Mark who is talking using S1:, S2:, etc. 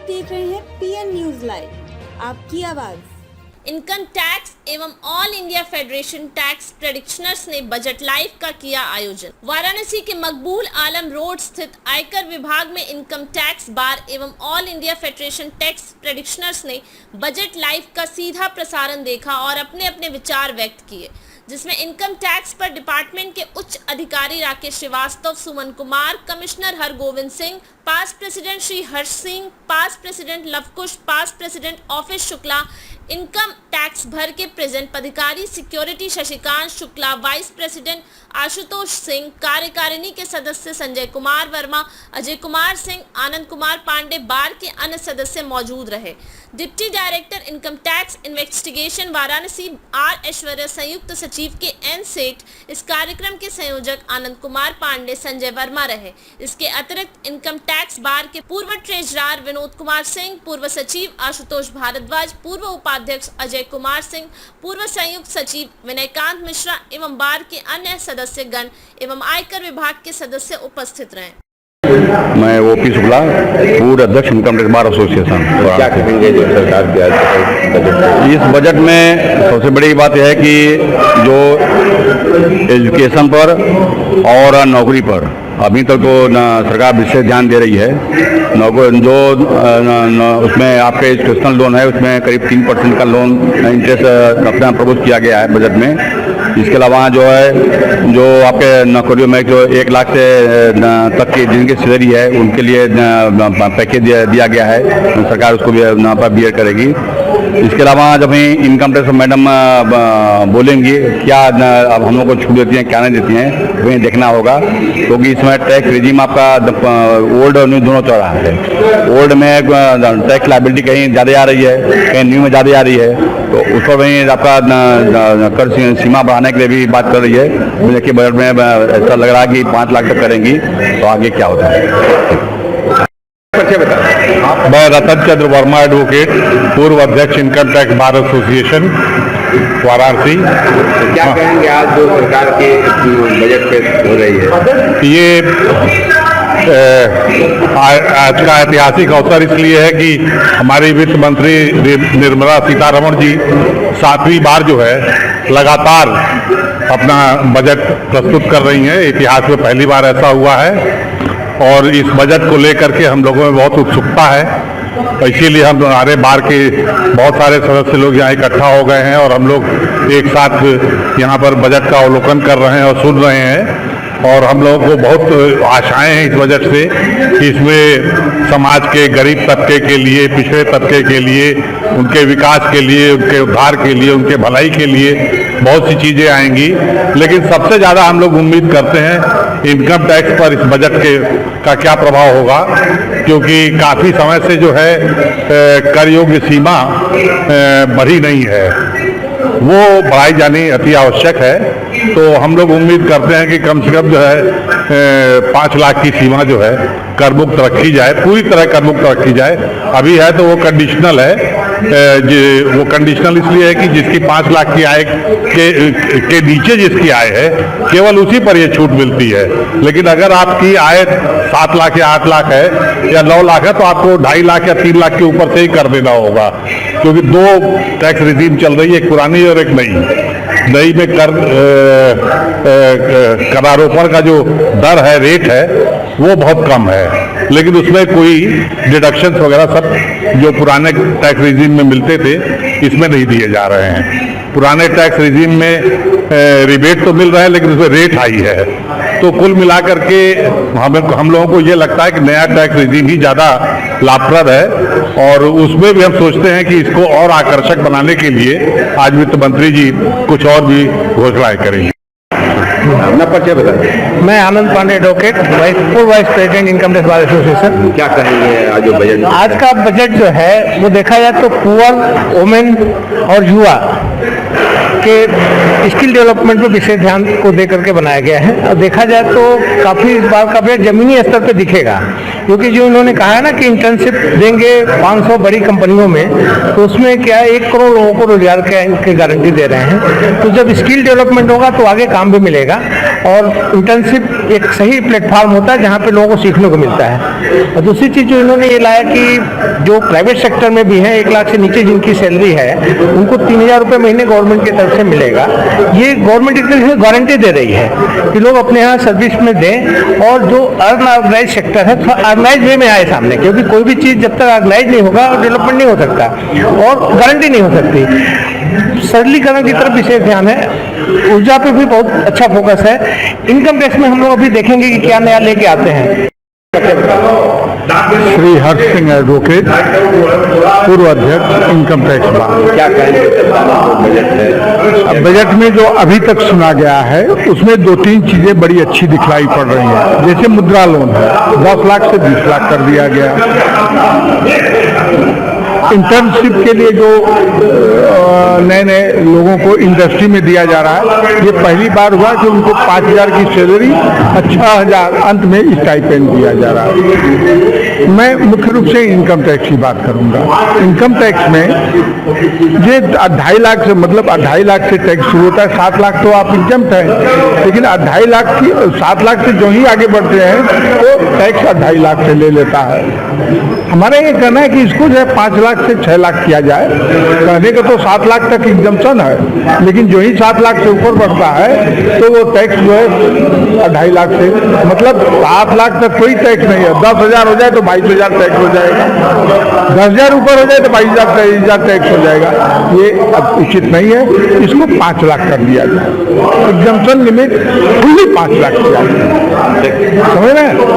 S1: देख रहे हैं पीएन न्यूज लाइव, आपकी आवाज।
S2: इनकम टैक्स एवं all India federation tax practitioners ने बजट लाइव का किया आयोजन। वाराणसी के मकबूल आलम रोड स्थित आयकर विभाग में इनकम टैक्स बार एवं all India federation tax practitioners ने बजट लाइव का सीधा प्रसारण देखा और अपने अपने विचार व्यक्त किए, जिसमें इनकम टैक्स पर डिपार्टमेंट के उच्च अधिकारी Rakesh Shrivastava, Suman Kumar, commissioner Hargovind Singh, past president Shri Harsh Singh, past president Lavkush, past president office Shukla, income tax भर के प्रेजेंट अधिकारी security Shashikant Shukla, vice president Ashutosh Singh, कार्यकारिणी के सदस्य संजय कुमार वर्मा, अजय कुमार सिंह, आनंद कुमार पांडे, बार के अन्य सदस्य मौजूद रहे। Deputy director income tax investigation Varanasi R Aishwarya, संयुक्त सचिव के एन सेठ, इस कार्यक्रम के संयोजक आनंद कुमार पांडे, संजय वर्मा रहे। इसके अतिरिक्त इनकम टैक्स बार के पूर्व ट्रेजरार विनोद कुमार सिंह, पूर्व सचिव आशुतोष भारद्वाज, पूर्व उपाध्यक्ष अजय कुमार सिंह, पूर्व संयुक्त सचिव विनयकांत मिश्रा एवं बार के अन्य सदस्य गण एवं आयकर विभाग के सदस्य उपस्थित रहे।
S3: मैं ओपी शुक्ला, पूर्व अध्यक्ष इनकम टैक्स बार एसोसिएशन।
S4: क्या कहेंगे जो सरकार के बजट?
S3: इस बजट में सबसे बड़ी बात यह है कि जो एजुकेशन पर और नौकरी पर अभी तक तो सरकार विशेष ध्यान दे रही है। उसमें आपके एजुकेशनल लोन है, उसमें करीब 3% का लोन इंटरेस्ट अपना प्रपोज किया गया है बजट में। इसके अलावा जो है जो आपके नौकरियों में जो 1 लाख से तक की जिनकी सैलरी है उनके लिए पैकेज दिया गया है, सरकार उसको भी बियर करेगी। इसके अलावा जब इनकम टैक्स मैडम बोलेंगी क्या अब हम लोग को छूट देती हैं क्या नहीं देती हैं, वही देखना होगा, क्योंकि इसमें टैक्स रिजीम आपका ओल्ड और न्यू दोनों चल रहा है। ओल्ड में टैक्स लायबिलिटी कहीं ज़्यादा आ रही है, कहीं न्यू में ज़्यादा आ रही है, तो उस पर वहीं आपका कर सीमा बढ़ाने के लिए भी बात कर रही है। मुझे कि बजट में ऐसा लग रहा है कि 5 लाख तक करेंगी, तो आगे क्या होता है।
S5: मैं रतन चंद्र वर्मा, एडवोकेट, पूर्व अध्यक्ष income tax bar association Varanasi.
S4: तो क्या कहेंगे आज जो सरकार के बजट पेश हो रही है?
S5: ये आज का ऐतिहासिक अवसर इसलिए है कि हमारी वित्त मंत्री निर्मला सीतारमण जी 7वीं बार जो है लगातार अपना बजट प्रस्तुत कर रही हैं। इतिहास में पहली बार ऐसा हुआ है और इस बजट को लेकर के हम लोगों में बहुत उत्सुकता है, तो इसीलिए हम हमारे बार के बहुत सारे सदस्य लोग यहाँ इकट्ठा हो गए हैं और हम लोग एक साथ यहाँ पर बजट का अवलोकन कर रहे हैं और सुन रहे हैं। और हम लोगों को बहुत आशाएं हैं इस बजट से कि इसमें समाज के गरीब तबके के लिए, पिछड़े तबके के लिए, उनके विकास के लिए, उनके उद्धार के लिए, उनके भलाई के लिए बहुत सी चीज़ें आएंगी। लेकिन सबसे ज़्यादा हम लोग उम्मीद करते हैं इनकम टैक्स पर इस बजट का क्या प्रभाव होगा, क्योंकि काफ़ी समय से जो है कर योग्य सीमा बढ़ी नहीं है, वो बढ़ाई जानी अति आवश्यक है। तो हम लोग उम्मीद करते हैं कि कम से कम जो है 5 लाख की सीमा जो है कर मुक्त रखी जाए, पूरी तरह कर मुक्त रखी जाए। अभी है तो वो कंडीशनल है, वो कंडीशनल इसलिए है कि जिसकी 5 लाख की आय के नीचे जिसकी आय है केवल उसी पर ये छूट मिलती है। लेकिन अगर आपकी आय 7 लाख या 8 लाख है या 9 लाख है तो आपको 2.5 लाख या 3 लाख के ऊपर से ही कर देना होगा, क्योंकि 2 टैक्स रिजीम चल रही है, एक पुरानी और एक नई। नई में करारोपण का जो दर है, रेट है, वो बहुत कम है, लेकिन उसमें कोई डिडक्शंस वगैरह सब जो पुराने टैक्स रिजीम में मिलते थे इसमें नहीं दिए जा रहे हैं। पुराने टैक्स रिजीम में रिबेट तो मिल रहा है लेकिन उसमें रेट हाई है। तो कुल मिलाकर के हम लोगों को ये लगता है कि नया टैक्स रिजीम ही ज़्यादा लाभप्रद है और उसमें भी हम सोचते हैं कि इसको और आकर्षक बनाने के लिए आज वित्त मंत्री जी कुछ और भी घोषणाएं करेंगे।
S4: अपना परिचय बताइए।
S6: मैं आनंद पांडे, एडवोकेट, पूर्व vice president income tax bar association.
S4: क्या कहेंगे आज जो बजट?
S6: आज का बजट जो है वो देखा जाए तो पुअर, वुमेन और युवा कि स्किल डेवलपमेंट पर विशेष ध्यान को दे करके बनाया गया है। और देखा जाए तो काफ़ी इस बार का बजट जमीनी स्तर पर दिखेगा, क्योंकि जो इन्होंने कहा है ना कि इंटर्नशिप देंगे 500 बड़ी कंपनियों में, तो उसमें क्या है 1 करोड़ लोगों को रोजगार की गारंटी दे रहे हैं। तो जब स्किल डेवलपमेंट होगा तो आगे काम भी मिलेगा, और इंटर्नशिप एक सही प्लेटफॉर्म होता है जहाँ पे लोगों को सीखने को मिलता है। और दूसरी चीज़ जो इन्होंने ये लाया कि जो प्राइवेट सेक्टर में भी है 1 लाख से नीचे जिनकी सैलरी है उनको 3000 रुपये महीने गवर्नमेंट की तरफ से मिलेगा। ये गवर्नमेंट एक तरह से गारंटी दे रही है कि लोग अपने यहाँ सर्विस में दें, और जो अनऑर्गेनाइज सेक्टर है थोड़ा ऑर्गेनाइज वे में आए सामने, क्योंकि कोई भी चीज़ जब तक ऑर्गेनाइज नहीं होगा डेवलपमेंट नहीं हो सकता और गारंटी नहीं हो सकती। सरलीकरण की तरफ विशेष ध्यान है, ऊर्जा पे भी बहुत अच्छा फोकस है। इनकम टैक्स में हम लोग अभी देखेंगे कि क्या नया लेके आते हैं।
S5: श्री हर्ष सिंह एडवोकेट, पूर्व अध्यक्ष इनकम टैक्स बार।
S4: क्या कहेंगे बजट है?
S5: बजट में जो अभी तक सुना गया है उसमें 2-3 चीजें बड़ी अच्छी दिखलाई पड़ रही हैं। जैसे मुद्रा लोन है 10 लाख से 20 लाख कर दिया गया। इंटर्नशिप के लिए जो नए नए लोगों को इंडस्ट्री में दिया जा रहा है, ये पहली बार हुआ कि उनको 5000 की सैलरी 6000 अंत में स्टाइपेंड दिया जा रहा है। मैं मुख्य रूप से इनकम टैक्स की बात करूंगा। इनकम टैक्स में ये 2.5 लाख से, मतलब 2.5 लाख से टैक्स शुरू होता है। 7 लाख तो आप एग्जम्प्ट हैं, लेकिन 2.5 लाख की 7 लाख से जो ही आगे बढ़ते हैं वो टैक्स 2.5 लाख से ले लेता है। हमारा ये कहना है कि इसको जो है 5 लाख से 6 लाख किया जाए। कहने का तो 7 लाख तक एग्जम्पशन है, लेकिन जो ही 7 लाख से ऊपर बढ़ता है तो वो टैक्स जो है 2.5 लाख से, मतलब 7 लाख तक कोई टैक्स नहीं है। 10,000 हो जाए तो 22,000 टैक्स हो जाएगा, 10,000 ऊपर हो जाए तो 22,000 टैक्स हो जाएगा। ये अब उचित नहीं है, इसको 5 लाख कर दिया जाए। एग्जम्पशन लिमिट फुल्ली 5 लाख किया जाए, समझ रहे हैं।